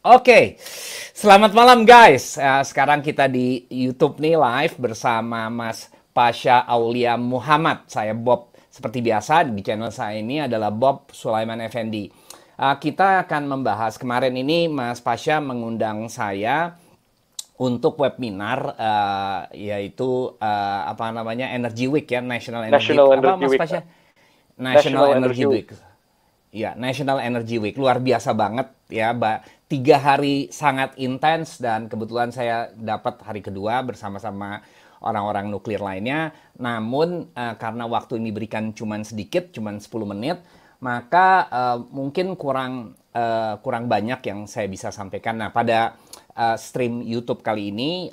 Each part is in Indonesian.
Oke, selamat malam guys. Sekarang kita di YouTube nih live bersama Mas Pasha Aulia Muhammad. Saya Bob. Seperti biasa di channel saya ini adalah Bob Sulaiman Effendi. Kita akan membahas kemarin ini Mas Pasha mengundang saya untuk webinar yaitu apa namanya Energy Week ya, National Energy National apa Energy Mas Week. Pasha? National National Energy Energy Week. Week. Ya, National Energy Week luar biasa banget ya, 3 hari sangat intens dan kebetulan saya dapat hari kedua bersama-sama orang-orang nuklir lainnya. Namun karena waktu ini diberikan cuman sedikit, cuman 10 menit, maka mungkin kurang banyak yang saya bisa sampaikan. Nah, pada stream YouTube kali ini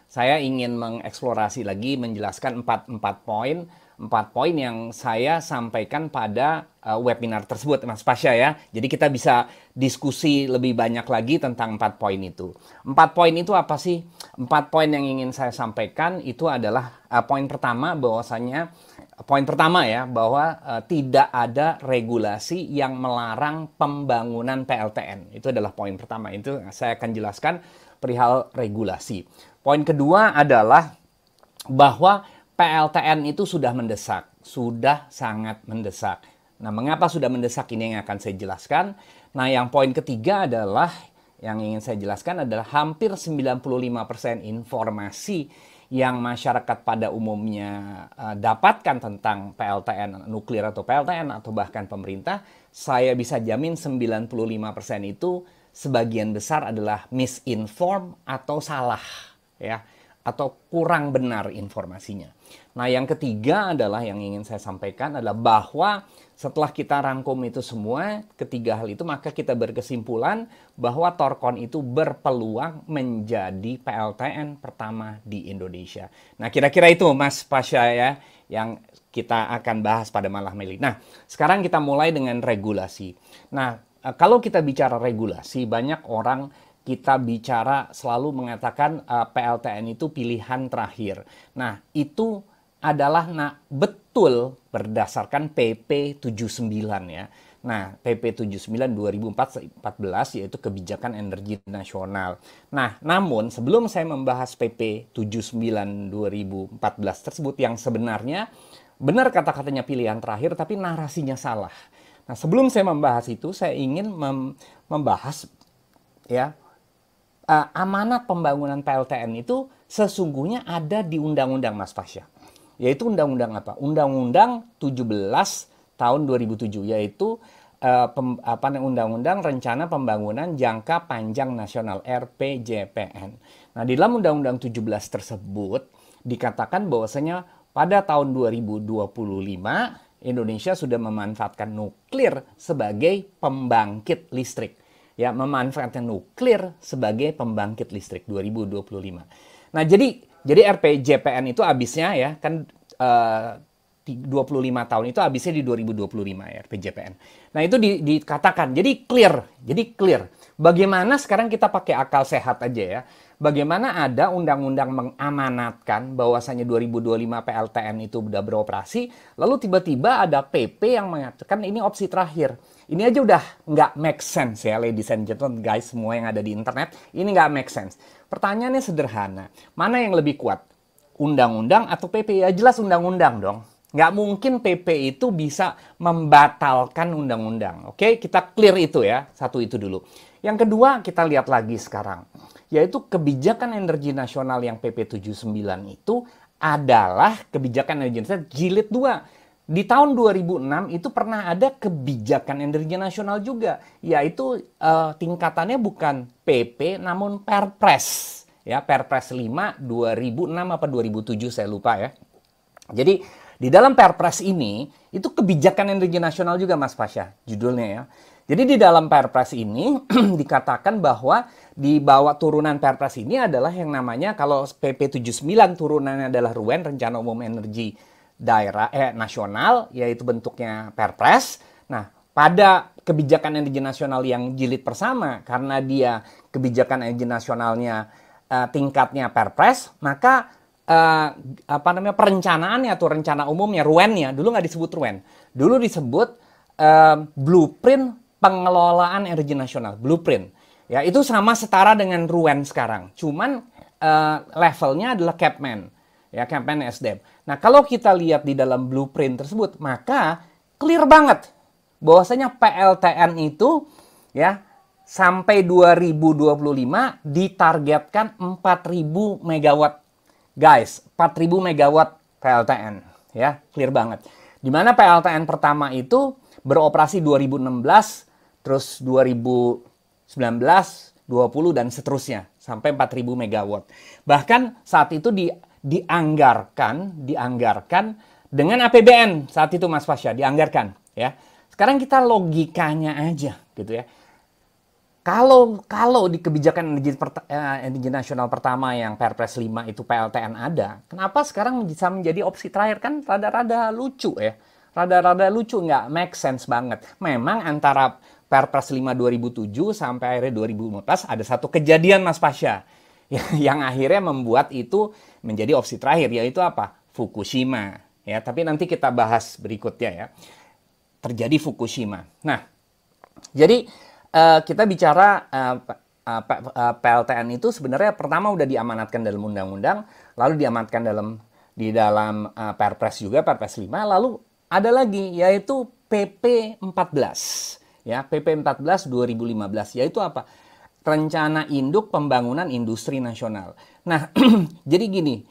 saya ingin mengeksplorasi lagi, menjelaskan 4 poin yang saya sampaikan pada webinar tersebut, Mas Pasha ya. Jadi kita bisa diskusi lebih banyak lagi tentang 4 poin itu. 4 poin itu apa sih? 4 poin yang ingin saya sampaikan itu adalah poin pertama ya, bahwa tidak ada regulasi yang melarang pembangunan PLTN. Itu adalah poin pertama. Itu saya akan jelaskan perihal regulasi. Poin kedua adalah bahwa PLTN itu sudah mendesak, sudah sangat mendesak. Nah, mengapa sudah mendesak ini yang akan saya jelaskan. Nah, yang poin ketiga adalah, yang ingin saya jelaskan adalah hampir 95% informasi yang masyarakat pada umumnya dapatkan tentang PLTN nuklir atau PLTN atau bahkan pemerintah, saya bisa jamin 95% itu sebagian besar adalah misinform atau salah ya, atau kurang benar informasinya. Nah, yang ketiga adalah yang ingin saya sampaikan adalah bahwa setelah kita rangkum itu semua, ketiga hal itu, maka kita berkesimpulan bahwa Thorcon itu berpeluang menjadi PLTN pertama di Indonesia. Nah, kira-kira itu Mas Pasha ya, yang kita akan bahas pada malam ini. Nah, sekarang kita mulai dengan regulasi. Nah, kalau kita bicara regulasi, banyak orang kita bicara selalu mengatakan PLTN itu pilihan terakhir. Nah, itu adalah betul berdasarkan PP 79 ya. Nah, PP 79 2014 yaitu Kebijakan Energi Nasional. Nah, namun sebelum saya membahas PP 79 2014 tersebut yang sebenarnya benar kata-katanya pilihan terakhir tapi narasinya salah. Nah, sebelum saya membahas itu, saya ingin membahas ya, amanat pembangunan PLTN itu sesungguhnya ada di undang-undang Mas Pasha. Yaitu undang-undang apa? Undang-undang 17 tahun 2007 yaitu Undang-Undang Rencana Pembangunan Jangka Panjang Nasional RPJPN. Nah, di dalam Undang-Undang 17 tersebut dikatakan bahwasanya pada tahun 2025 Indonesia sudah memanfaatkan nuklir sebagai pembangkit listrik. Ya, memanfaatkan nuklir sebagai pembangkit listrik 2025. Nah, jadi RPJPN itu habisnya ya kan 25 tahun itu habisnya di 2025 ya RPJPN. Nah, itu dikatakan jadi clear. Bagaimana sekarang kita pakai akal sehat aja ya. Bagaimana ada undang-undang mengamanatkan bahwasanya 2025 PLTN itu sudah beroperasi, lalu tiba-tiba ada PP yang mengatakan ini opsi terakhir. Ini aja udah nggak make sense ya, ladies and gentlemen, guys, semua yang ada di internet, ini nggak make sense. Pertanyaannya sederhana, mana yang lebih kuat? Undang-undang atau PP? Ya jelas undang-undang dong. Nggak mungkin PP itu bisa membatalkan undang-undang. Oke, kita clear itu ya, satu itu dulu. Yang kedua, kita lihat lagi sekarang, yaitu kebijakan energi nasional yang PP 79 itu adalah kebijakan energi nasional jilid 2. Di tahun 2006 itu pernah ada kebijakan energi nasional juga, yaitu tingkatannya bukan PP namun Perpres. Ya, Perpres 5 2006 apa 2007 saya lupa ya. Jadi di dalam Perpres ini itu kebijakan energi nasional juga Mas Pasha judulnya ya. Jadi di dalam Perpres ini dikatakan bahwa di bawah turunan Perpres ini adalah yang namanya, kalau PP 79 turunannya adalah RUEN, Rencana Umum Energi Nasional, yaitu bentuknya Perpres. Nah, pada kebijakan energi nasional yang jilid pertama, karena dia kebijakan energi nasionalnya tingkatnya Perpres, maka perencanaannya atau rencana umumnya, RUEN-nya, dulu nggak disebut RUEN. Dulu disebut blueprint pengelolaan energi nasional, blueprint. Ya, itu sama setara dengan RUEN sekarang. Cuman levelnya adalah Capman. Ya, Capman SDM. Nah, kalau kita lihat di dalam blueprint tersebut, maka clear banget bahwasanya PLTN itu ya sampai 2025 ditargetkan 4.000 megawatt. Guys, 4.000 megawatt PLTN. Ya, clear banget. Di mana PLTN pertama itu beroperasi 2016, terus 2019, 20 dan seterusnya sampai 4.000 megawatt. Bahkan saat itu dianggarkan dengan APBN saat itu Mas Pasha, dianggarkan ya. Sekarang kita logikanya aja gitu ya. Kalau di kebijakan energi nasional pertama yang Perpres 5 itu PLTN ada, kenapa sekarang bisa menjadi opsi terakhir? Kan rada-rada lucu ya. Rada-rada lucu, nggak make sense banget. Memang antara Perpres 5 2007 sampai akhirnya 2015 ada satu kejadian Mas Pasha yang akhirnya membuat itu menjadi opsi terakhir, yaitu apa? Fukushima. Ya, tapi nanti kita bahas berikutnya ya. Terjadi Fukushima. Nah, jadi kita bicara PLTN itu sebenarnya pertama udah diamanatkan dalam undang-undang, lalu diamanatkan di dalam Perpres juga, Perpres 5, lalu ada lagi yaitu PP 14. Ya, PP 14 2015 yaitu apa? Rencana Induk Pembangunan Industri Nasional. Nah, jadi gini,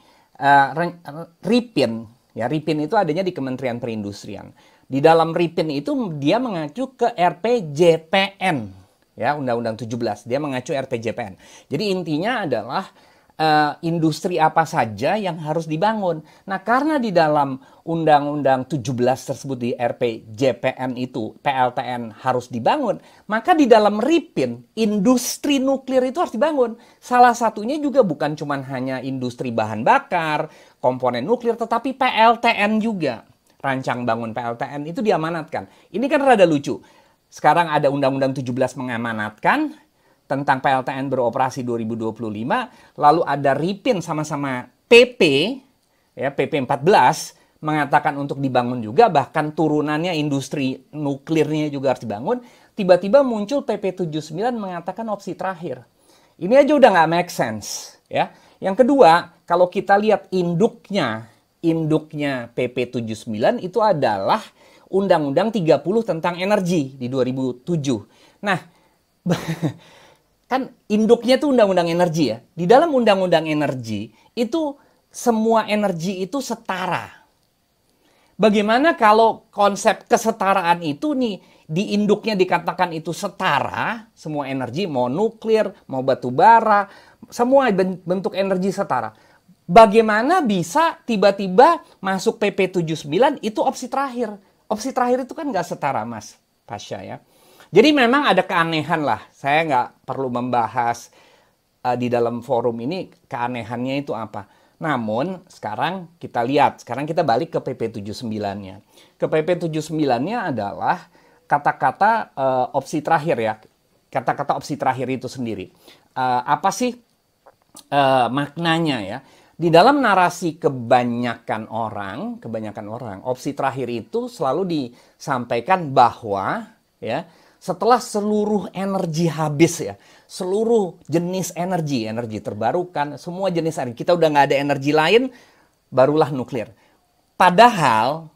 RIPIN, ya RIPIN itu adanya di Kementerian Perindustrian. Di dalam RIPIN itu dia mengacu ke RPJPN, ya Undang-Undang 17. Dia mengacu RPJPN. Jadi intinya adalah industri apa saja yang harus dibangun. Nah, karena di dalam Undang-Undang 17 tersebut di RPJPN itu PLTN harus dibangun, maka di dalam RIPIN industri nuklir itu harus dibangun. Salah satunya juga bukan cuma hanya industri bahan bakar, komponen nuklir, tetapi PLTN juga. Rancang bangun PLTN itu diamanatkan. Ini kan rada lucu. Sekarang ada Undang-Undang 17 mengamanatkan tentang PLTN beroperasi 2025, lalu ada RIPIN sama-sama PP, ya PP 14 mengatakan untuk dibangun juga, bahkan turunannya industri nuklirnya juga harus dibangun. Tiba-tiba muncul PP 79 mengatakan opsi terakhir. Ini aja udah nggak make sense, ya. Yang kedua, kalau kita lihat induknya PP 79 itu adalah Undang-Undang 30 tentang energi di 2007. Nah, kan induknya itu Undang-Undang Energi ya. Di dalam Undang-Undang Energi itu semua energi itu setara. Bagaimana kalau konsep kesetaraan itu nih di induknya dikatakan itu setara, semua energi mau nuklir, mau batu bara, semua bentuk energi setara. Bagaimana bisa tiba-tiba masuk PP 79 itu opsi terakhir? Opsi terakhir itu kan nggak setara Mas Pasha ya. Jadi memang ada keanehan lah. Saya nggak perlu membahas di dalam forum ini keanehannya itu apa. Namun sekarang kita lihat, sekarang kita balik ke PP 79-nya. Ke PP 79-nya adalah kata-kata opsi terakhir ya. Kata-kata opsi terakhir itu sendiri. Apa sih maknanya ya? Di dalam narasi kebanyakan orang, opsi terakhir itu selalu disampaikan bahwa ya setelah seluruh energi habis ya, seluruh jenis energi terbarukan, semua jenis energi, kita udah nggak ada energi lain, barulah nuklir. Padahal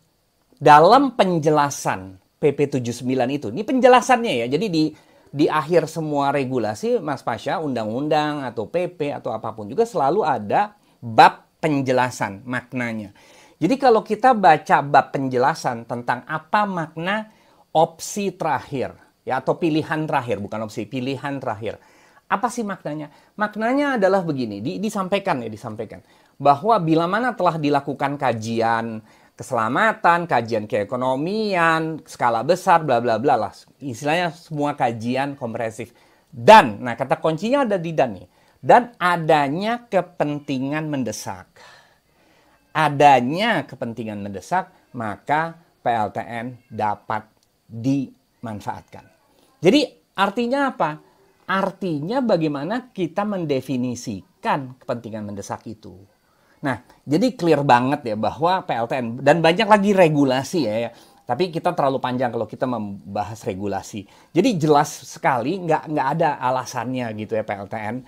dalam penjelasan PP 79 itu, ini penjelasannya ya, jadi di akhir semua regulasi, Mas Pasha, undang-undang atau PP atau apapun juga selalu ada bab penjelasan maknanya. Jadi kalau kita baca bab penjelasan tentang apa makna opsi terakhir, ya atau pilihan terakhir, bukan opsi, pilihan terakhir. Apa sih maknanya? Maknanya adalah begini, disampaikan bahwa bila mana telah dilakukan kajian keselamatan, kajian keekonomian, skala besar, bla bla bla lah. Istilahnya semua kajian komprehensif. Dan, nah kata kuncinya ada di dan nih. Dan adanya kepentingan mendesak. Adanya kepentingan mendesak, maka PLTN dapat dimanfaatkan. Jadi artinya apa? Artinya bagaimana kita mendefinisikan kepentingan mendesak itu. Nah, jadi clear banget ya bahwa PLTN dan banyak lagi regulasi ya Tapi kita terlalu panjang kalau kita membahas regulasi. Jadi jelas sekali nggak ada alasannya gitu ya PLTN.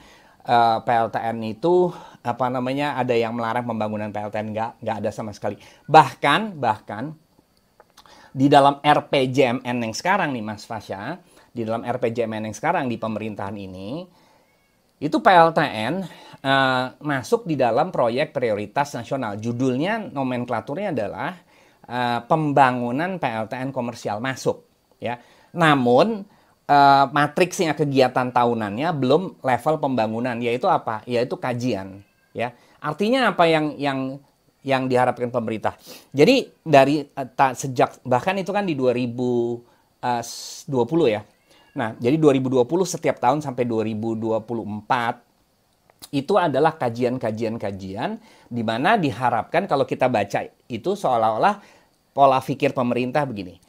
PLTN itu apa namanya ada yang melarang pembangunan PLTN, nggak ada sama sekali. Bahkan di dalam RPJMN yang sekarang nih Mas Fasya, di dalam RPJMN yang sekarang di pemerintahan ini, itu PLTN masuk di dalam proyek prioritas nasional. Judulnya, nomenklaturnya adalah pembangunan PLTN komersial masuk. Ya. Namun, matriksnya kegiatan tahunannya belum level pembangunan, yaitu apa? Yaitu kajian. Ya. Artinya apa yang diharapkan pemerintah. Jadi dari sejak bahkan itu kan di 2020 ya. Nah, jadi 2020 setiap tahun sampai 2024 itu adalah kajian-kajian di mana diharapkan kalau kita baca itu seolah-olah pola pikir pemerintah begini.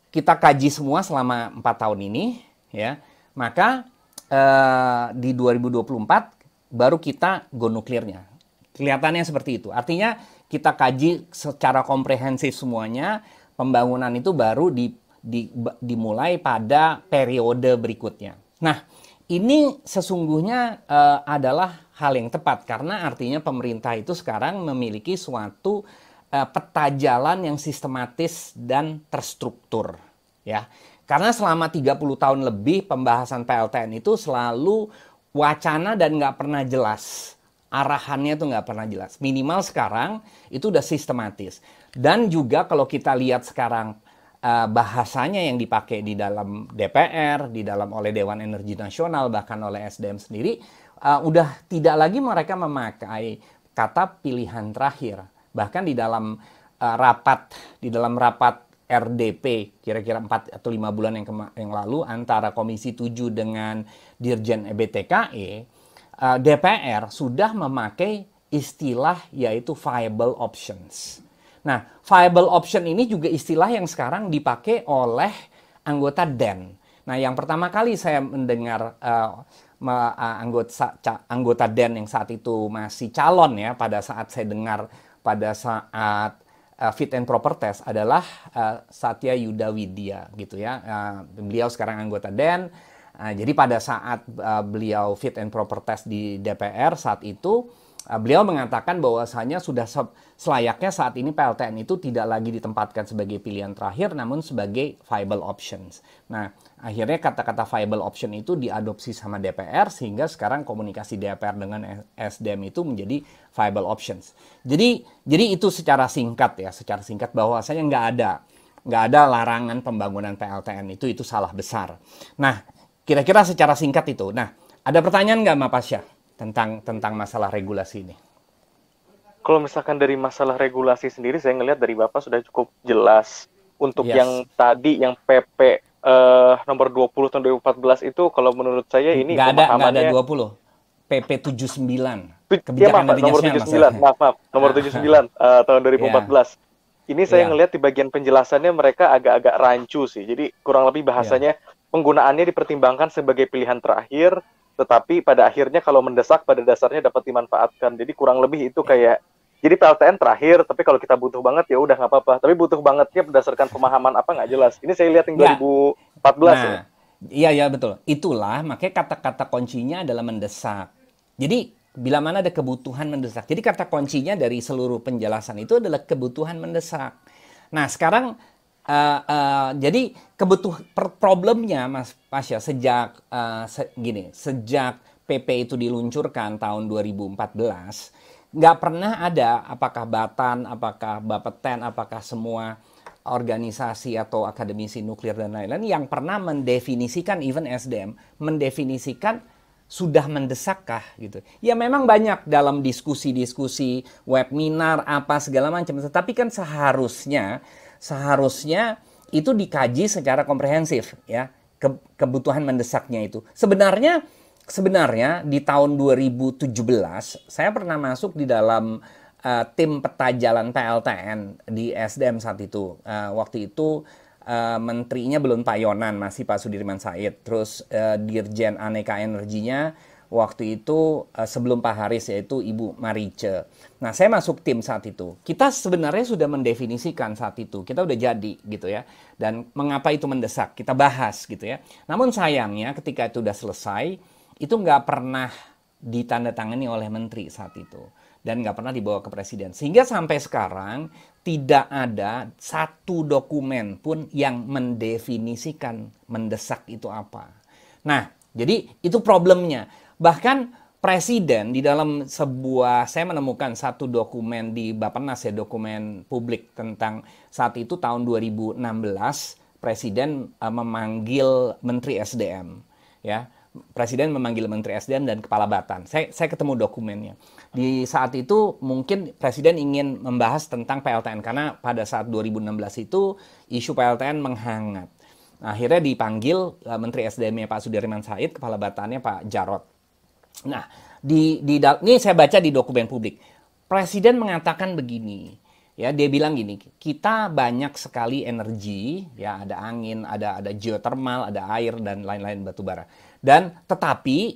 Kita kaji semua selama 4 tahun ini ya. Maka di 2024 baru kita go nuklirnya. Kelihatannya seperti itu. Artinya kita kaji secara komprehensif semuanya, pembangunan itu baru dimulai pada periode berikutnya. Nah, ini sesungguhnya adalah hal yang tepat karena artinya pemerintah itu sekarang memiliki suatu peta jalan yang sistematis dan terstruktur, ya. Karena selama 30 tahun lebih pembahasan PLTN itu selalu wacana dan nggak pernah jelas. Arahannya tuh nggak pernah jelas. Minimal sekarang itu udah sistematis. Dan juga kalau kita lihat sekarang bahasanya yang dipakai di dalam DPR, di dalam oleh Dewan Energi Nasional, bahkan oleh SDM sendiri, udah tidak lagi mereka memakai kata pilihan terakhir. Bahkan di dalam rapat RDP kira-kira 4 atau 5 bulan yang lalu antara Komisi 7 dengan Dirjen EBTKE, DPR sudah memakai istilah yaitu viable options. Nah, viable option ini juga istilah yang sekarang dipakai oleh anggota DEN. Nah, yang pertama kali saya mendengar anggota DEN yang saat itu masih calon ya, pada saat saya dengar pada saat fit and proper test adalah Satya Yuda Widya gitu ya. Beliau sekarang anggota DEN. Jadi pada saat beliau fit and proper test di DPR saat itu, beliau mengatakan bahwasanya sudah selayaknya saat ini PLTN itu tidak lagi ditempatkan sebagai pilihan terakhir, namun sebagai viable options. Nah, akhirnya kata-kata viable option itu diadopsi sama DPR, sehingga sekarang komunikasi DPR dengan SDM itu menjadi viable options. Jadi itu secara singkat bahwasanya nggak ada larangan pembangunan PLTN itu salah besar. Nah, kira-kira secara singkat itu. Nah, ada pertanyaan nggak Mbak Pasya tentang masalah regulasi ini? Kalau misalkan dari masalah regulasi sendiri, saya ngelihat dari Bapak sudah cukup jelas. Untuk yang tadi, yang PP nomor 20 tahun 2014 itu, kalau menurut saya ini pemahamannya... Nggak ada 20. PP 79. Kebijakan nomor 79. Maaf. Nomor 79 tahun 2014. Ini saya ngelihat di bagian penjelasannya mereka agak-agak rancu sih. Jadi kurang lebih bahasanya penggunaannya dipertimbangkan sebagai pilihan terakhir, tetapi pada akhirnya kalau mendesak pada dasarnya dapat dimanfaatkan. Jadi kurang lebih itu kayak, jadi PLTN terakhir, tapi kalau kita butuh banget ya udah nggak apa-apa. Tapi butuh bangetnya berdasarkan pemahaman apa nggak jelas. Ini saya lihat yang 2014 ya. Iya betul. Itulah makanya kata-kata kuncinya adalah mendesak. Jadi bila mana ada kebutuhan mendesak. Jadi kata kuncinya dari seluruh penjelasan itu adalah kebutuhan mendesak. Nah sekarang jadi problemnya Mas Pasya sejak PP itu diluncurkan tahun 2014, nggak pernah ada apakah Batan, apakah Bapeten, apakah semua organisasi atau akademisi nuklir dan lain-lain yang pernah mendefinisikan, even SDM mendefinisikan sudah mendesakkah gitu. Ya memang banyak dalam diskusi-diskusi, webinar, apa segala macam. Tetapi kan seharusnya itu dikaji secara komprehensif ya, kebutuhan mendesaknya itu. Sebenarnya di tahun 2017 saya pernah masuk di dalam tim peta jalan PLTN di SDM saat itu. Waktu itu menterinya belum Pak Yonan, masih Pak Sudirman Said. Terus Dirjen Aneka Energinya waktu itu sebelum Pak Haris, yaitu Ibu Marice. Nah, saya masuk tim saat itu. Kita sebenarnya sudah mendefinisikan saat itu, kita udah jadi gitu ya. Dan mengapa itu mendesak, kita bahas gitu ya. Namun sayangnya ketika itu udah selesai, itu nggak pernah ditandatangani oleh menteri saat itu. Dan nggak pernah dibawa ke presiden. Sehingga sampai sekarang tidak ada satu dokumen pun yang mendefinisikan mendesak itu apa. Nah, jadi itu problemnya. Bahkan presiden di dalam saya menemukan satu dokumen di Bappenas ya, dokumen publik tentang saat itu tahun 2016, presiden memanggil Menteri SDM ya. Presiden memanggil Menteri SDM dan Kepala Batan. Saya ketemu dokumennya. Di saat itu mungkin Presiden ingin membahas tentang PLTN karena pada saat 2016 itu isu PLTN menghangat. Nah, akhirnya dipanggil Menteri SDM-nya Pak Sudirman Said, Kepala Batannya Pak Jarod. Nah, ini saya baca di dokumen publik. Presiden mengatakan begini. Ya, dia bilang gini, kita banyak sekali energi, ya ada angin, ada geothermal, ada air dan lain-lain batubara. Dan tetapi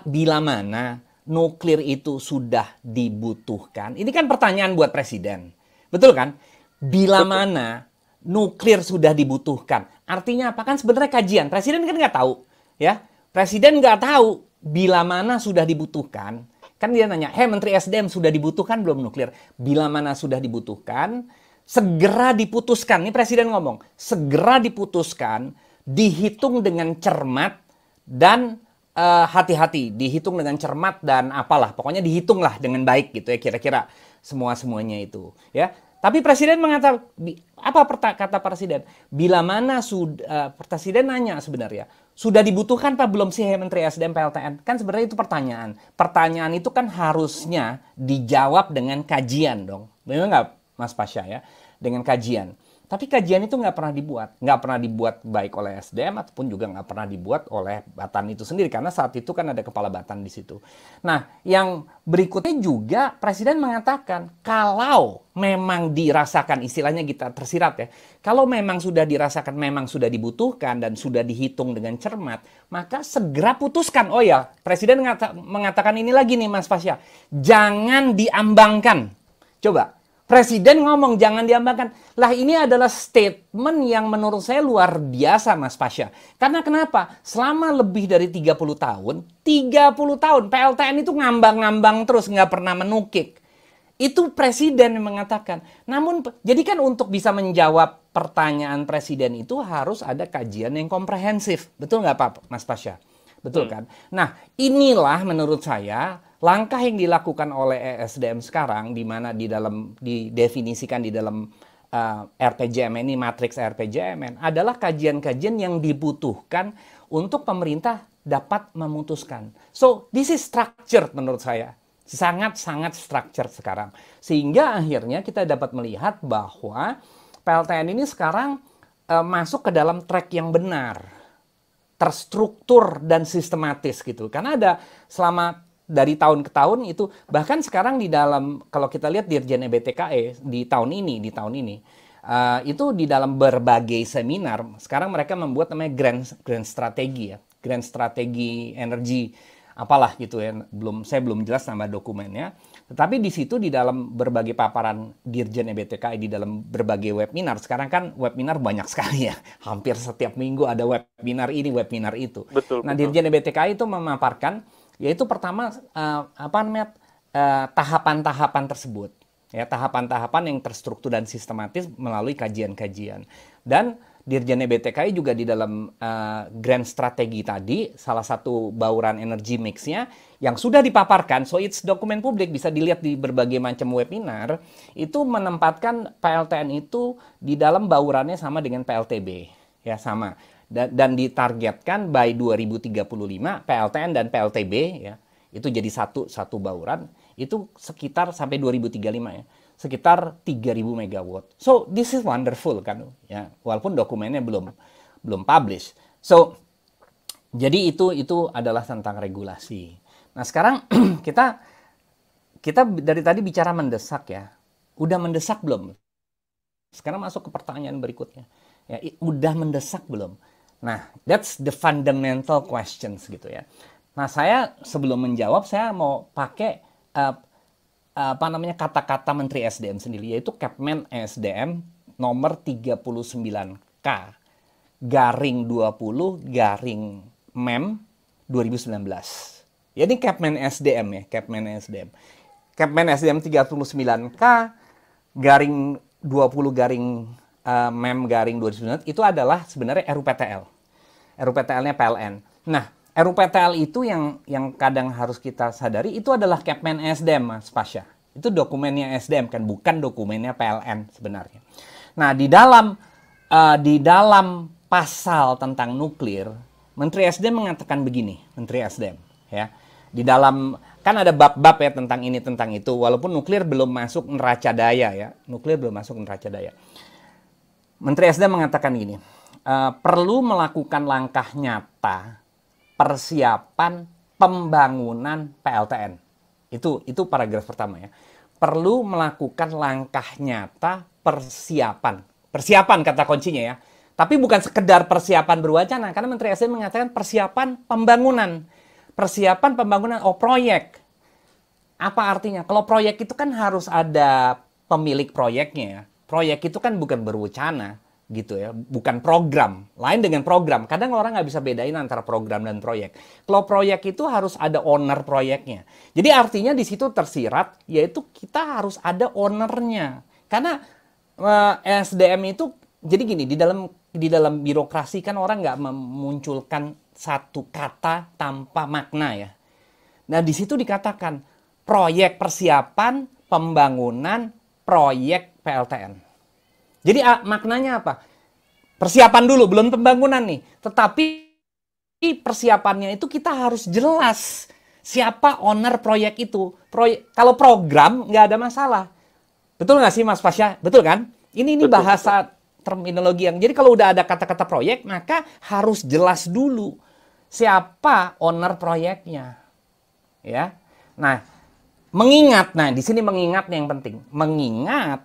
bila mana nuklir itu sudah dibutuhkan, ini kan pertanyaan buat presiden, betul kan? Bila mana nuklir sudah dibutuhkan, artinya apa? Kan sebenarnya kajian, presiden kan nggak tahu, ya. Presiden nggak tahu bila mana sudah dibutuhkan. Kan dia nanya, Menteri SDM sudah dibutuhkan belum nuklir? Bila mana sudah dibutuhkan, segera diputuskan. Ini Presiden ngomong, segera diputuskan, dihitung dengan cermat dan hati-hati. Dihitung dengan cermat dan apalah. Pokoknya dihitunglah dengan baik gitu ya, kira-kira semuanya itu. Ya. Tapi Presiden mengatakan, apa kata Presiden? Bila mana Presiden nanya sebenarnya, sudah dibutuhkan Pak belum sih Menteri SDM PLTN? Kan sebenarnya itu pertanyaan. Pertanyaan itu kan harusnya dijawab dengan kajian dong. Benar nggak Mas Pasha ya? Dengan kajian. Tapi kajian itu nggak pernah dibuat. Nggak pernah dibuat baik oleh SDM ataupun juga nggak pernah dibuat oleh Batan itu sendiri. Karena saat itu kan ada kepala Batan di situ. Nah, yang berikutnya juga Presiden mengatakan kalau memang dirasakan, istilahnya kita tersirat ya. Kalau memang sudah dirasakan, memang sudah dibutuhkan dan sudah dihitung dengan cermat, maka segera putuskan. Oh ya, Presiden mengatakan ini lagi nih Mas Pasha. Jangan diambangkan. Coba. Presiden ngomong jangan diambangkan. Lah ini adalah statement yang menurut saya luar biasa Mas Pasha. Karena kenapa? Selama lebih dari 30 tahun PLTN itu ngambang-ngambang terus, nggak pernah menukik. Itu Presiden yang mengatakan. Namun, jadi kan untuk bisa menjawab pertanyaan Presiden itu harus ada kajian yang komprehensif. Betul nggak Pak Mas Pasha? Betul kan? Nah, inilah menurut saya langkah yang dilakukan oleh ESDM sekarang, di mana didefinisikan di dalam RPJMN ini, matriks RPJMN, adalah kajian-kajian yang dibutuhkan untuk pemerintah dapat memutuskan. So, this is structured menurut saya. Sangat-sangat structured sekarang. Sehingga akhirnya kita dapat melihat bahwa PLTN ini sekarang masuk ke dalam track yang benar. Terstruktur dan sistematis gitu. Karena ada selama dari tahun ke tahun itu, bahkan sekarang di dalam, kalau kita lihat Dirjen EBTKE di tahun ini itu di dalam berbagai seminar, sekarang mereka membuat namanya grand strategi ya, grand strategi energi apalah gitu ya, saya belum jelas nama dokumennya. Tetapi di situ di dalam berbagai paparan Dirjen EBTKI di dalam berbagai webinar, sekarang kan webinar banyak sekali ya, hampir setiap minggu ada webinar ini, webinar itu. Betul. Dirjen EBTKI itu memaparkan, yaitu pertama tahapan-tahapan tersebut, ya tahapan-tahapan yang terstruktur dan sistematis melalui kajian-kajian. Dan Dirjen EBTKI juga di dalam grand strategi tadi, salah satu bauran energi mix-nya yang sudah dipaparkan, so it's dokumen publik, bisa dilihat di berbagai macam webinar, itu menempatkan PLTN itu di dalam baurannya sama dengan PLTB, ya sama. Dan ditargetkan by 2035 PLTN dan PLTB ya, itu jadi satu bauran, itu sekitar sampai 2035 ya. Sekitar 3.000 megawatt. So this is wonderful kan ya, walaupun dokumennya belum publish. So jadi itu adalah tentang regulasi. Nah, sekarang kita dari tadi bicara mendesak ya. Udah mendesak belum? Sekarang masuk ke pertanyaan berikutnya. Ya, udah mendesak belum? Nah, that's the fundamental questions gitu ya. Nah, saya sebelum menjawab, saya mau pakai uh, kata-kata Menteri SDM sendiri, yaitu Kepmen SDM nomor 39K garing 20 garing MEM 2019. Ya, ini Kepmen SDM ya, Kepmen SDM. Kepmen SDM 39K garing 20 garing MEM garing 2019 itu adalah sebenarnya RUPTL. RUPTL-nya PLN. Nah, RUPTL itu yang kadang harus kita sadari itu adalah Kepmen SDM, Mas Pasha. Itu dokumennya SDM kan, bukan dokumennya PLN sebenarnya. Nah, di dalam pasal tentang nuklir, Menteri SDM mengatakan begini, Menteri SDM ya. Di dalam kan ada bab-bab ya tentang ini tentang itu, walaupun nuklir belum masuk neraca daya ya. Nuklir belum masuk neraca daya. Menteri SDM mengatakan gini, perlu melakukan langkah nyata persiapan pembangunan PLTN. Itu paragraf pertama ya. Perlu melakukan langkah nyata persiapan. Persiapan kata kuncinya ya. Tapi bukan sekedar persiapan berwacana, karena Menteri SDM mengatakan persiapan pembangunan. Persiapan pembangunan proyek. Apa artinya? Kalau proyek itu kan harus ada pemilik proyeknya ya. Proyek itu kan bukan berwacana gitu ya, bukan program. Lain dengan program. Kadang orang nggak bisa bedain antara program dan proyek. Kalau proyek itu harus ada owner proyeknya. Jadi artinya di situ tersirat, yaitu kita harus ada ownernya. Karena SDM itu, jadi gini, di dalam birokrasi kan orang nggak memunculkan satu kata tanpa makna ya. Nah di situ dikatakan proyek persiapan pembangunan proyek PLTN. Jadi maknanya apa? Persiapan dulu, belum pembangunan nih. Tetapi persiapannya itu kita harus jelas siapa owner proyek itu. Kalau program nggak ada masalah. Betul nggak sih Mas Pasha? Betul kan? Ini bahasa terminologi yang, jadi kalau udah ada kata-kata proyek, maka harus jelas dulu siapa owner proyeknya. Ya. Nah, di sini mengingat yang penting. Mengingat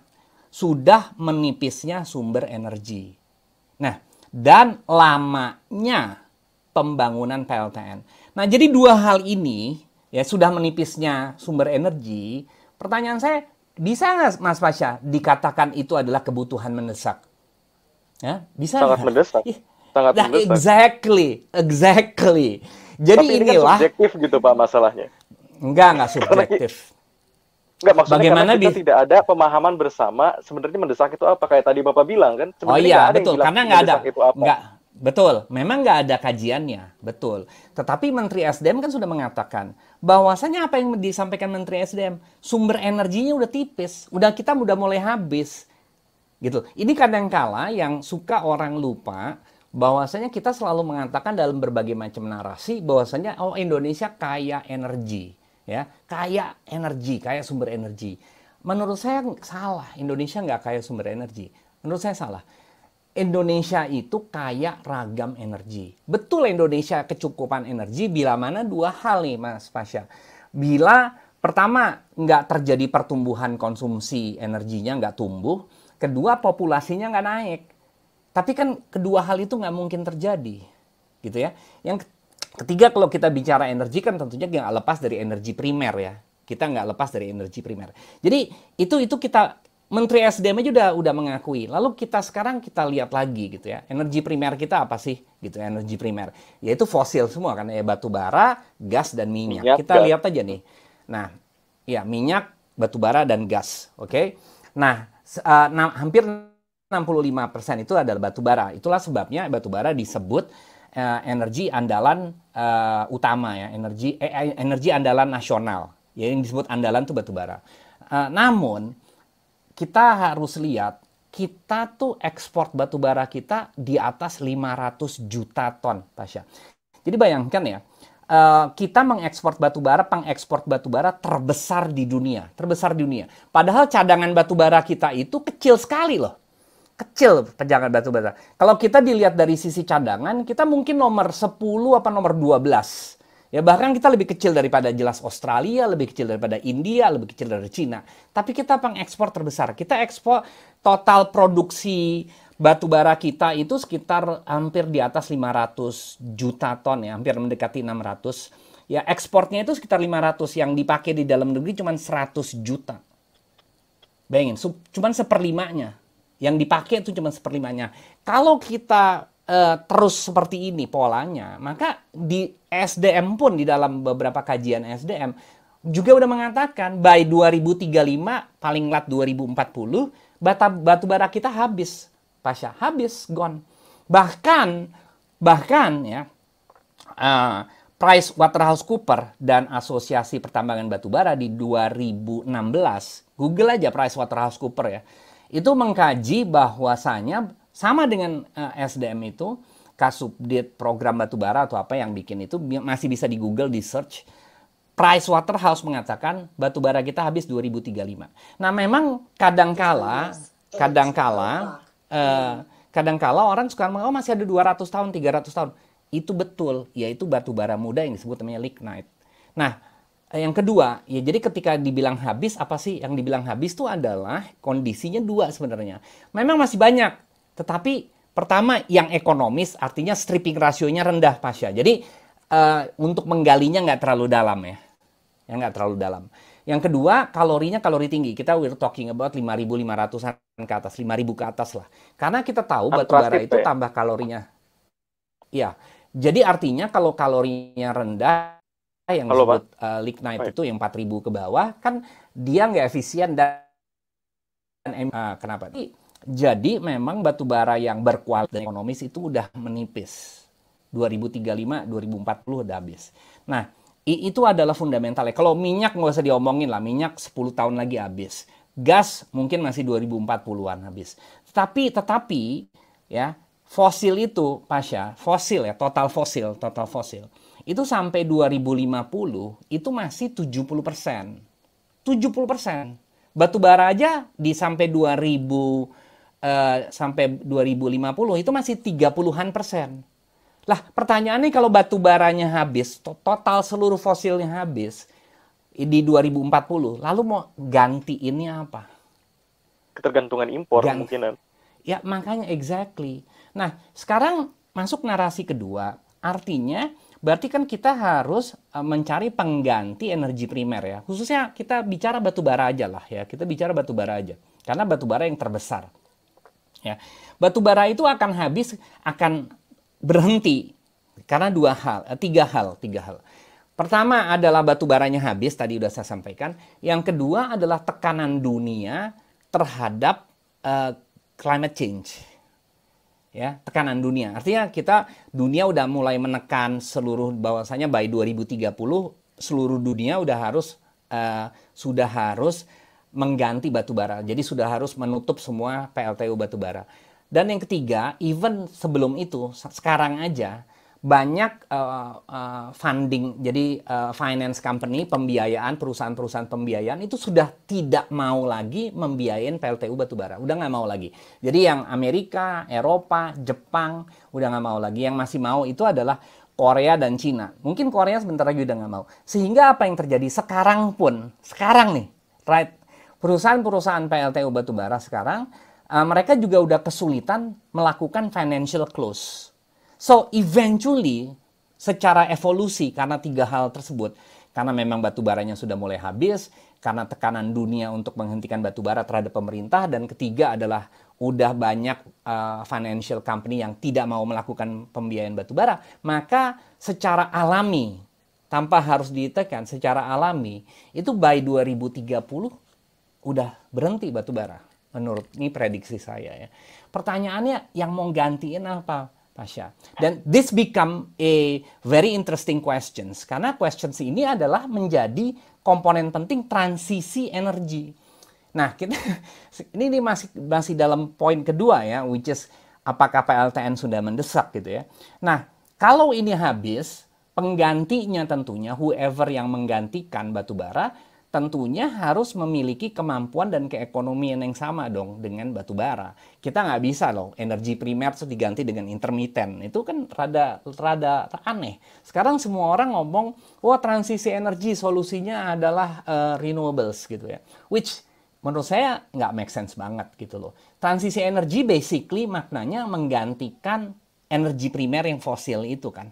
sudah menipisnya sumber energi. Nah, dan lamanya pembangunan PLTN. Nah, jadi dua hal ini, ya sudah menipisnya sumber energi, pertanyaan saya, bisa nggak Mas Pasha dikatakan itu adalah kebutuhan mendesak? Ya, bisa sangat mendesak. Sangat mendesak. Exactly. Jadi tapi ini kan subjektif gitu Pak masalahnya. Enggak subjektif. Enggak, maksudnya bagaimana karena kita tidak ada pemahaman bersama sebenarnya mendesak itu apa, kayak tadi Bapak bilang kan. Iya, betul. Karena nggak ada. Betul. Memang nggak ada kajiannya. Betul. Tetapi Menteri SDM kan sudah mengatakan bahwasanya apa yang disampaikan Menteri SDM, sumber energinya udah tipis. Kita udah mulai habis. Gitu. Ini kadangkala yang suka orang lupa bahwasanya kita selalu mengatakan dalam berbagai macam narasi bahwasanya Indonesia kaya energi. Ya, kaya energi, kaya sumber energi. Menurut saya salah, Indonesia nggak kaya sumber energi. Menurut saya salah. Indonesia itu kaya ragam energi. Betul Indonesia kecukupan energi bila mana dua hal nih Mas Pasha. Bila pertama nggak terjadi pertumbuhan konsumsi energinya nggak tumbuh. Kedua populasinya nggak naik. Tapi kan kedua hal itu nggak mungkin terjadi. Gitu ya. Yang ketiga, kalau kita bicara energi kan tentunya nggak lepas dari energi primer ya. Kita nggak lepas dari energi primer. Jadi itu kita, Menteri SDM aja udah mengakui. Lalu sekarang kita lihat lagi gitu ya. Energi primer kita apa sih? Gitu ya, energi primer. Yaitu fosil semua kan ya, batu bara, gas dan minyak. Kita lihat aja nih. Nah, ya minyak, batu bara dan gas, oke? Nah, hampir 65% itu adalah batu bara. Itulah sebabnya batu bara disebut energi andalan utama ya, energi andalan nasional. Ya, yang disebut andalan itu batu bara. Namun kita harus lihat, kita tuh ekspor batu bara kita di atas 500 juta ton, Tasya. Jadi bayangkan ya, kita pengekspor batu bara terbesar di dunia. Padahal cadangan batu bara kita itu kecil sekali loh. Kecil cadangan batu bara. Kalau kita dilihat dari sisi cadangan, kita mungkin nomor 10 apa nomor 12. Ya bahkan kita lebih kecil daripada jelas Australia, lebih kecil daripada India, lebih kecil dari Cina. Tapi kita pengekspor terbesar. Kita ekspor total produksi batu bara kita itu sekitar hampir di atas 500 juta ton ya, hampir mendekati 600 Ya, ekspornya itu sekitar 500, yang dipakai di dalam negeri cuma 100 juta. Bayangin, cuma seperlimanya. Yang dipakai itu cuma seperlimanya. Kalau kita terus seperti ini polanya, maka di SDM pun, di dalam beberapa kajian SDM, juga udah mengatakan by 2035, paling lat 2040, batu bara kita habis. Pasha, habis, gone. Bahkan ya, PricewaterhouseCoopers dan Asosiasi Pertambangan Batubara di 2016, Google aja PricewaterhouseCoopers ya, itu mengkaji bahwasanya sama dengan SDM itu, Kasubdit Program Batubara atau apa yang bikin itu, masih bisa di Google, di search. Pricewaterhouse mengatakan batubara kita habis 2035. Nah, memang kadangkala orang suka ngomong, oh masih ada 200 tahun, 300 tahun. Itu betul, yaitu batu bara muda yang disebut namanya lignite. Nah, yang kedua, ya jadi ketika dibilang habis, apa sih yang dibilang habis itu adalah kondisinya dua sebenarnya. Memang masih banyak, tetapi pertama yang ekonomis, artinya stripping rasionya rendah, Pasha. Jadi untuk menggalinya nggak terlalu dalam ya, nggak terlalu dalam. Yang kedua, kalorinya kalori tinggi. Kita we're talking about 5.500-an ke atas, 5.000 ke atas lah. Karena kita tahu batu bara itu tambah kalorinya. Ya, jadi artinya kalau kalorinya rendah, yang disebut lignite itu yang 4.000 ke bawah, kan dia nggak efisien dan kenapa? Jadi memang batu bara yang berkualitas dan ekonomis itu udah menipis. 2035, 2040 udah habis. Nah, itu adalah fundamentalnya. Kalau minyak nggak usah diomongin lah, minyak 10 tahun lagi habis. Gas mungkin masih 2040-an habis. Tetapi ya, fosil itu, Pasha, fosil ya, total fosil, itu sampai 2050 itu masih 70%. 70%. Batu bara aja di sampai 2050 itu masih 30-an%. Lah, pertanyaannya kalau batu baranya habis, total seluruh fosilnya habis di 2040, lalu mau gantiinnya apa? Ketergantungan impor kemungkinan. Ya, makanya exactly. Nah, sekarang masuk narasi kedua. Artinya, berarti kan kita harus mencari pengganti energi primer ya. Khususnya kita bicara batu bara aja lah ya. Kita bicara batu bara aja. Karena batu bara yang terbesar. Ya. Batu bara itu akan habis, akan berhenti. Karena tiga hal. Pertama adalah batu baranya habis, tadi udah saya sampaikan. Yang kedua adalah tekanan dunia terhadap climate change. Ya, tekanan dunia. Artinya dunia udah mulai menekan seluruh, bahwasanya by 2030 seluruh dunia sudah harus mengganti batu bara. Jadi sudah harus menutup semua PLTU batu bara. Dan yang ketiga, even sebelum itu, sekarang aja banyak funding, jadi finance company, perusahaan-perusahaan pembiayaan itu sudah tidak mau lagi membiayain PLTU batubara, udah nggak mau lagi. Jadi yang Amerika, Eropa, Jepang udah nggak mau lagi. Yang masih mau itu adalah Korea dan Cina. Mungkin Korea sebentar lagi udah nggak mau. Sehingga apa yang terjadi sekarang nih, right? Perusahaan-perusahaan PLTU batubara sekarang mereka juga udah kesulitan melakukan financial close. So, eventually, secara evolusi, karena tiga hal tersebut, karena memang batu baranya sudah mulai habis, karena tekanan dunia untuk menghentikan batu bara terhadap pemerintah, dan ketiga adalah udah banyak financial company yang tidak mau melakukan pembiayaan batu bara, maka secara alami, tanpa harus ditekan, secara alami, itu by 2030 udah berhenti batu bara. Menurut ini prediksi saya ya. Pertanyaannya yang mau gantiin apa, Pasha? Dan this become a very interesting questions. Karena questions ini adalah menjadi komponen penting transisi energi. Nah, ini masih dalam poin kedua ya, which is apakah PLTN sudah mendesak gitu ya. Nah, kalau ini habis, penggantinya tentunya whoever yang menggantikan batubara tentunya harus memiliki kemampuan dan keekonomian yang sama dong dengan batu bara. Kita nggak bisa loh energi primer terus diganti dengan intermittent. Itu kan rada aneh. Sekarang semua orang ngomong, wah transisi energi solusinya adalah renewables gitu ya. Which menurut saya nggak make sense banget gitu loh. Transisi energi basically maknanya menggantikan energi primer yang fosil itu kan.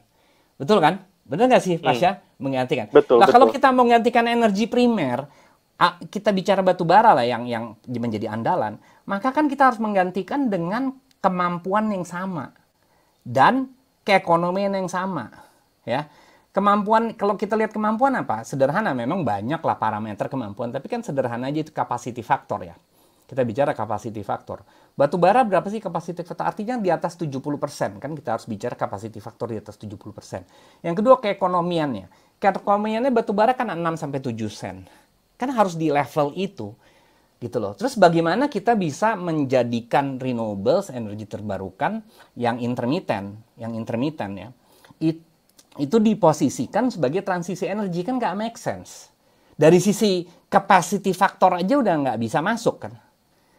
Betul kan? Benar nggak sih, Pasha? Menggantikan. Betul, Nah, kalau betul. kita mau menggantikan energi primer, kita bicara batu bara lah yang menjadi andalan, maka kan kita harus menggantikan dengan kemampuan yang sama dan keekonomian yang sama, ya. Kemampuan, kalau kita lihat kemampuan apa? Sederhana, memang banyak lah parameter kemampuan, tapi kan sederhana aja itu capacity factor ya. Kita bicara capacity factor. Batu bara berapa sih capacity factor? Artinya di atas 70%. Kan kita harus bicara capacity factor di atas 70%. Yang kedua keekonomiannya. Keekonomiannya batu bara kan 6 sampai 7 sen. Kan harus di level itu. Gitu loh. Terus bagaimana kita bisa menjadikan renewables, energi terbarukan yang intermittent ya. Itu diposisikan sebagai transisi energi, kan nggak make sense. Dari sisi capacity factor aja udah nggak bisa masuk kan.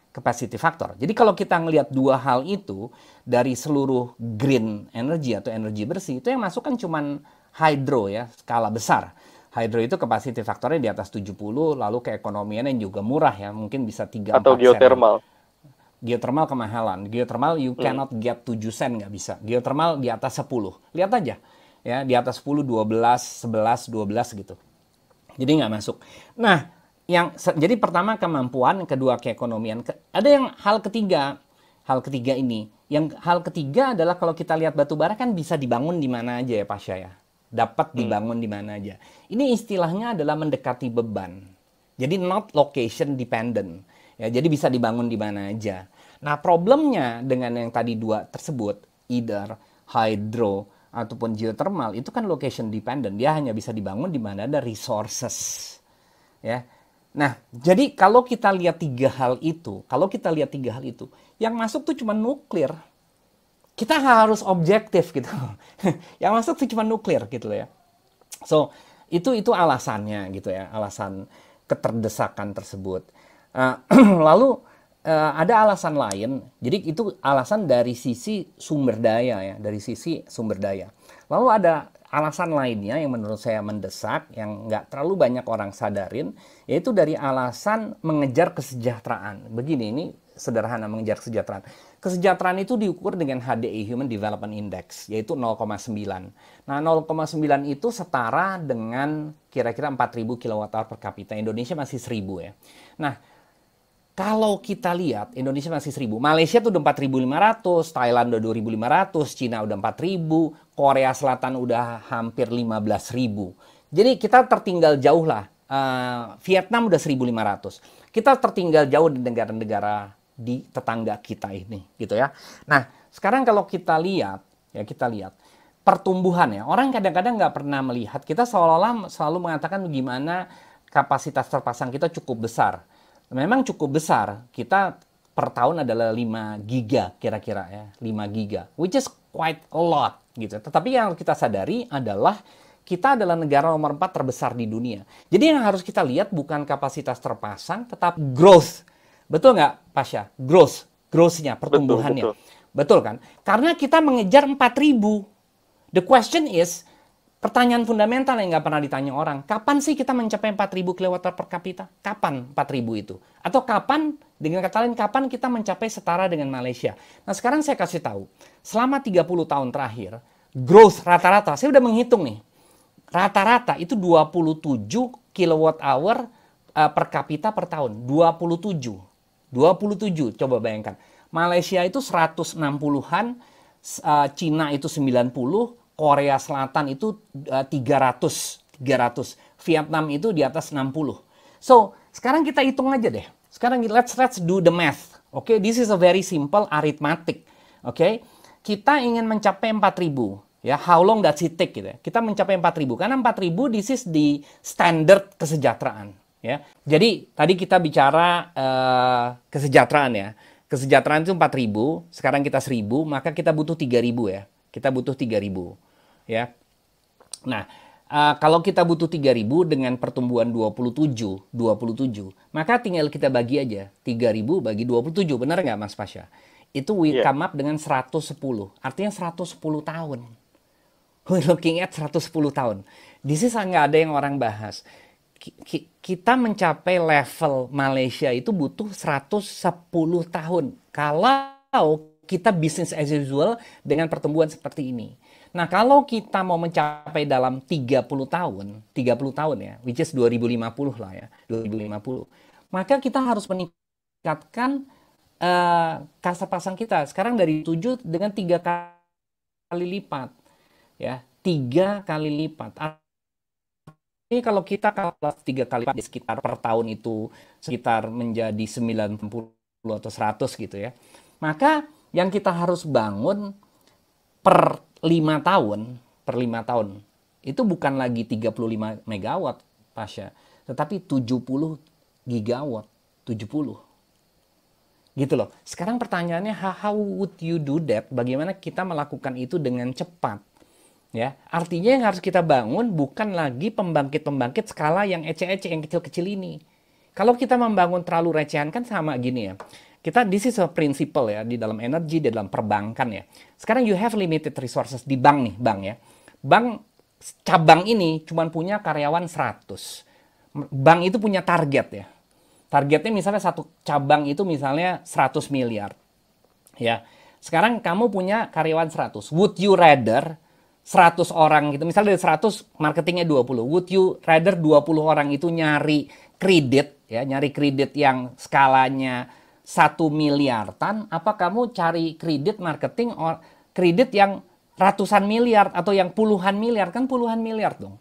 Capacity factor. Jadi kalau kita ngelihat dua hal itu dari seluruh green energy atau energi bersih, itu yang masuk kan cuman hydro ya, skala besar. Hydro itu capacity factornya di atas 70, lalu keekonomiannya juga murah ya, mungkin bisa 3-4 sen. Atau geothermal. Geothermal kemahalan. Geothermal you cannot get 7 sen, nggak bisa. Geothermal di atas 10. Lihat aja. Ya, di atas 10, 12, 11, 12 gitu. Jadi nggak masuk. Nah, jadi pertama kemampuan, kedua keekonomian. Ada yang hal ketiga ini. Hal ketiga adalah kalau kita lihat batu bara kan bisa dibangun di mana aja ya Pasha ya. Dapat dibangun di mana aja. Ini istilahnya adalah mendekati beban. Jadi not location dependent. Ya, jadi bisa dibangun di mana aja. Nah, problemnya dengan yang tadi dua tersebut, either hydro ataupun geothermal, itu kan location dependent. Dia hanya bisa dibangun di mana ada resources. Ya. Nah, jadi kalau kita lihat tiga hal itu, yang masuk tuh cuma nuklir. Kita harus objektif gitu. Yang masuk tuh cuma nuklir gitu ya. So, itu alasannya gitu ya, alasan keterdesakan tersebut. Lalu ada alasan lain, jadi itu alasan dari sisi sumber daya ya, dari sisi sumber daya. Lalu ada alasan lainnya yang menurut saya mendesak, yang nggak terlalu banyak orang sadarin, yaitu dari alasan mengejar kesejahteraan. Begini, ini sederhana mengejar kesejahteraan. Kesejahteraan itu diukur dengan HDI, Human Development Index, yaitu 0,9. Nah, 0,9 itu setara dengan kira-kira 4.000 kWh per kapita. Indonesia masih 1.000 ya. Nah, kalau kita lihat, Indonesia masih 1.000. Malaysia tuh udah 4.500, Thailand udah 2.500, Cina udah 4.000, Korea Selatan udah hampir 15.000. Jadi kita tertinggal jauh lah. Vietnam udah 1.500. Kita tertinggal jauh di negara-negara di tetangga kita ini, gitu ya. Nah, sekarang kalau kita lihat pertumbuhan ya. Orang kadang-kadang nggak pernah melihat. Kita seolah-olah selalu mengatakan gimana kapasitas terpasang kita cukup besar. Memang cukup besar, kita per tahun adalah 5 giga kira-kira ya, 5 giga, which is quite a lot gitu. Tetapi yang kita sadari adalah kita adalah negara nomor 4 terbesar di dunia. Jadi yang harus kita lihat bukan kapasitas terpasang, tetapi growth. Betul nggak, Pasha? Growth-nya, pertumbuhannya. Betul kan? Karena kita mengejar 4.000. The question is, pertanyaan fundamental yang nggak pernah ditanya orang, kapan sih kita mencapai 4.000 kWh per kapita? Kapan 4.000 itu? Atau kapan, dengan kata lain, kapan kita mencapai setara dengan Malaysia? Nah, sekarang saya kasih tahu, selama 30 tahun terakhir, growth rata-rata, saya udah menghitung nih, rata-rata itu 27 kWh per kapita per tahun. 27, coba bayangkan. Malaysia itu 160-an, Cina itu 90, Korea Selatan itu 300. Vietnam itu di atas 60. So, sekarang kita hitung aja deh. Sekarang let's do the math. Oke, this is a very simple arithmetic. Oke, kita ingin mencapai 4.000. Ya, how long does it take gitu ya? Kita mencapai 4.000. Karena 4.000 this is the standard kesejahteraan. Ya, jadi tadi kita bicara kesejahteraan ya. Kesejahteraan itu 4.000, sekarang kita 1.000, maka kita butuh 3.000 ya. Kita butuh 3.000. Ya. Nah, kalau kita butuh 3.000 dengan pertumbuhan 27, maka tinggal kita bagi aja. 3.000 bagi 27, benar nggak Mas Pasha? Itu we come up dengan 110. Artinya 110 tahun. We're looking at 110 tahun. This is nggak ada yang orang bahas. Kita mencapai level Malaysia itu butuh 110 tahun. Kalau kita business as usual dengan pertumbuhan seperti ini. Nah, kalau kita mau mencapai dalam 30 tahun ya, which is 2050 lah ya, 2050, maka kita harus meningkatkan kasa pasang kita. Sekarang dari 7 dengan 3 kali lipat. Ya, 3 kali lipat. Ini kalau kita kalkulasi 3 kali lipat, sekitar per tahun itu sekitar menjadi 90 atau 100 gitu ya. Maka yang kita harus bangun per 5 tahun, itu bukan lagi 35 megawatt, Pasha, tetapi 70 gigawatt, 70. Gitu loh. Sekarang pertanyaannya, how would you do that? Bagaimana kita melakukan itu dengan cepat? Ya, artinya yang harus kita bangun bukan lagi pembangkit-pembangkit skala yang ece-ece, yang kecil-kecil ini. Kalau kita membangun terlalu recehan kan sama gini ya. This is a principle ya, di dalam energi, di dalam perbankan ya. Sekarang you have limited resources di bank nih, bank ya. Bank cabang ini cuma punya karyawan 100. Bank itu punya target ya. Targetnya misalnya satu cabang itu misalnya 100 miliar. Ya. Sekarang kamu punya karyawan 100. Would you rather 100 orang gitu, misalnya dari 100 marketingnya 20. Would you rather 20 orang itu nyari kredit ya, nyari kredit yang skalanya 1 miliaran, apa kamu cari kredit marketing kredit yang ratusan miliar atau yang puluhan miliar? Kan puluhan miliar dong.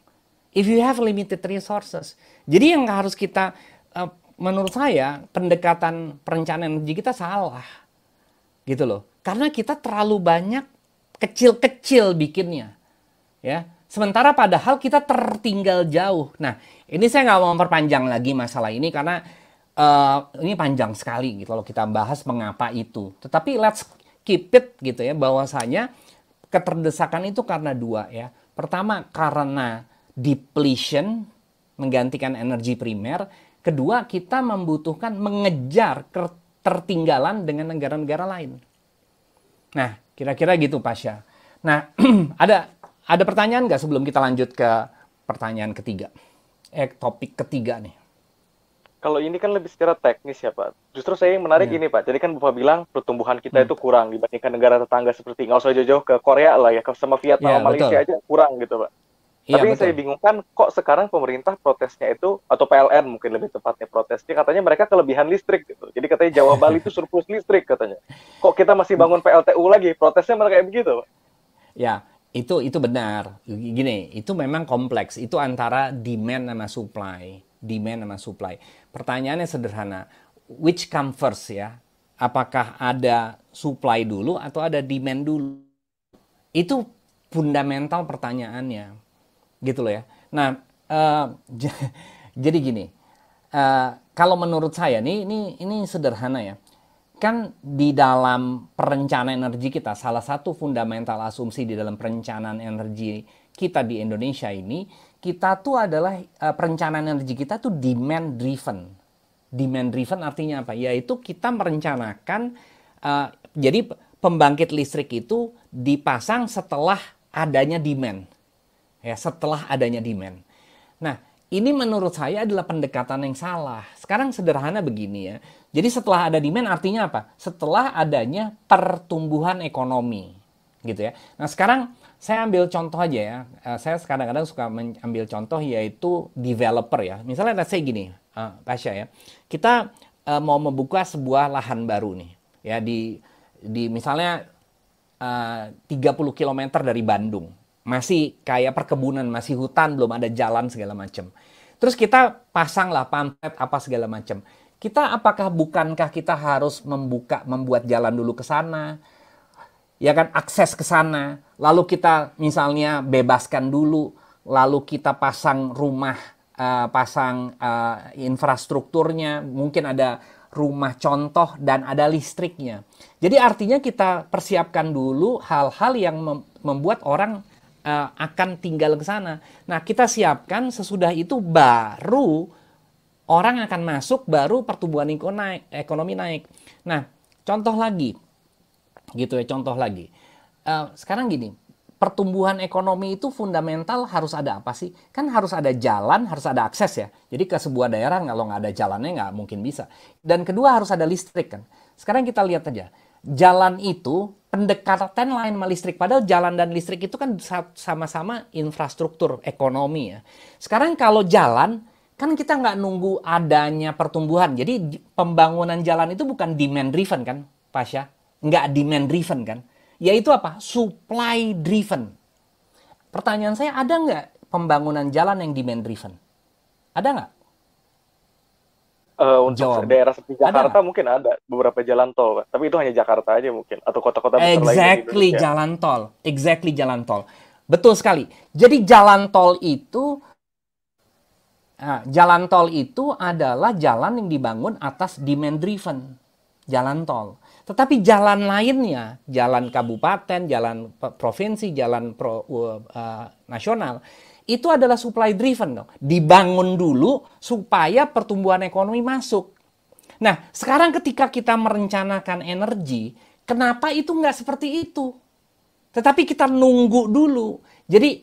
If you have limited resources. Jadi yang harus kita menurut saya pendekatan perencanaan energi kita salah. Gitu loh. Karena kita terlalu banyak kecil-kecil bikinnya. Ya. Sementara padahal kita tertinggal jauh. Nah, ini saya nggak mau memperpanjang lagi masalah ini karena ini panjang sekali gitu kalau kita bahas mengapa itu. Tetapi let's keep it gitu ya, bahwasanya keterdesakan itu karena dua ya. Pertama karena depletion, menggantikan energi primer. Kedua, kita membutuhkan mengejar ketertinggalan dengan negara-negara lain. Nah, kira-kira gitu Pasha. Nah, ada pertanyaan nggak sebelum kita lanjut ke pertanyaan ketiga? Topik ketiga nih. Kalau ini kan lebih secara teknis ya Pak. Justru saya yang menarik ini Pak. Jadi kan Bapak bilang pertumbuhan kita itu kurang dibandingkan negara tetangga seperti, nggak usah jauh-jauh ke Korea lah ya, sama Vietnam, Malaysia aja kurang gitu Pak. Tapi yang saya bingungkan, kok sekarang pemerintah protesnya itu, atau PLN mungkin lebih tepatnya protesnya, katanya mereka kelebihan listrik gitu. Jadi katanya Jawa Bali itu surplus listrik katanya. Kok kita masih bangun PLTU lagi? Protesnya mereka kayak begitu Pak. Ya, itu benar. Gini, itu memang kompleks. Itu antara demand sama supply. Demand sama supply. Pertanyaannya sederhana. Which come first ya? Apakah ada supply dulu atau ada demand dulu? Itu fundamental pertanyaannya. Gitu loh ya. Nah, jadi gini. Kalau menurut saya, ini sederhana ya. Kan di dalam perencanaan energi kita, salah satu fundamental asumsi di dalam perencanaan energi kita di Indonesia ini, kita tuh adalah perencanaan energi kita tuh demand driven. Demand driven artinya apa? Yaitu kita merencanakan, jadi pembangkit listrik itu dipasang setelah adanya demand. Ya, setelah adanya demand. Nah, ini menurut saya adalah pendekatan yang salah. Sekarang sederhana begini ya. Jadi setelah ada demand artinya apa? Setelah adanya pertumbuhan ekonomi. Gitu ya. Nah sekarang saya ambil contoh aja ya. Saya kadang-kadang suka ambil contoh yaitu developer ya. Misalnya let's say gini, Pasha ya. Kita mau membuka sebuah lahan baru nih. Ya di misalnya 30 km dari Bandung. Masih kayak perkebunan, masih hutan, belum ada jalan segala macam. Terus kita pasanglah pamflet apa segala macam. Bukankah kita harus membuat jalan dulu ke sana? Ya kan, akses ke sana. Lalu kita misalnya bebaskan dulu, lalu kita pasang rumah, infrastrukturnya, mungkin ada rumah contoh dan ada listriknya. Jadi artinya kita persiapkan dulu hal-hal yang membuat orang akan tinggal ke sana. Nah, kita siapkan sesudah itu baru orang akan masuk, baru pertumbuhan ekonomi naik. Nah, contoh lagi. Gitu ya, contoh lagi. Sekarang gini, pertumbuhan ekonomi itu fundamental harus ada apa sih? Kan harus ada jalan, harus ada akses ya. Jadi ke sebuah daerah kalau nggak ada jalannya nggak mungkin bisa. Dan kedua harus ada listrik kan. Sekarang kita lihat aja. jalan itu pendekatan lain sama listrik. Padahal jalan dan listrik itu kan sama-sama infrastruktur ekonomi ya. Sekarang kalau jalan, kan kita nggak nunggu adanya pertumbuhan. Jadi pembangunan jalan itu bukan demand driven kan, Pasha? Nggak demand driven kan? Yaitu apa? Supply driven. Pertanyaan saya, ada nggak pembangunan jalan yang demand driven? Ada nggak? Untuk daerah seperti Jakarta mungkin ada beberapa jalan tol, Pak. Tapi itu hanya Jakarta aja mungkin, atau kota-kota besar lain di Indonesia. Jalan tol. Betul sekali. Jadi jalan tol itu adalah jalan yang dibangun atas demand driven. Jalan tol. Tetapi jalan lainnya, jalan kabupaten, jalan provinsi, jalan nasional, itu adalah supply driven dong. Dibangun dulu supaya pertumbuhan ekonomi masuk. Nah, sekarang ketika kita merencanakan energi, kenapa itu nggak seperti itu? Tetapi kita nunggu dulu. Jadi,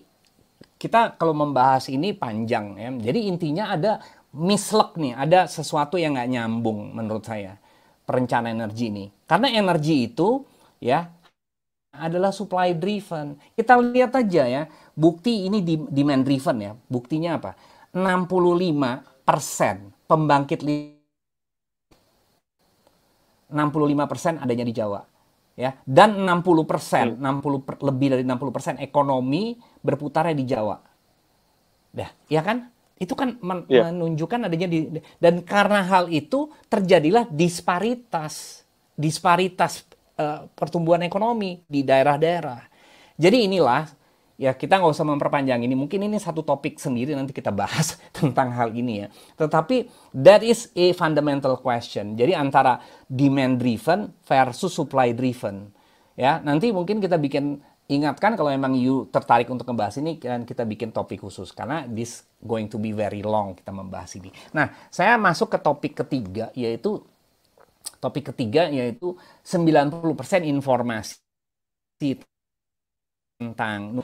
kita kalau membahas ini panjang ya. Jadi intinya ada mislek nih, ada sesuatu yang nggak nyambung menurut saya. Perencanaan energi ini. Karena energi itu ya adalah supply driven. Kita lihat aja ya, bukti ini demand driven ya. Buktinya apa? 65% pembangkit 65% adanya di Jawa. Ya, dan 60%, lebih dari 60% ekonomi berputarnya di Jawa. Dah, ya kan? Itu kan menunjukkan adanya dan karena hal itu terjadilah disparitas pertumbuhan ekonomi di daerah-daerah. Jadi inilah, ya kita nggak usah memperpanjang ini. Mungkin ini satu topik sendiri, nanti kita bahas tentang hal ini ya. Tetapi that is a fundamental question. Jadi antara demand driven versus supply driven. Ya, nanti mungkin kita ingatkan kalau memang you tertarik untuk membahas ini, dan kita bikin topik khusus. Karena this going to be very long kita membahas ini. Nah, saya masuk ke topik ketiga, yaitu 90% informasi tentang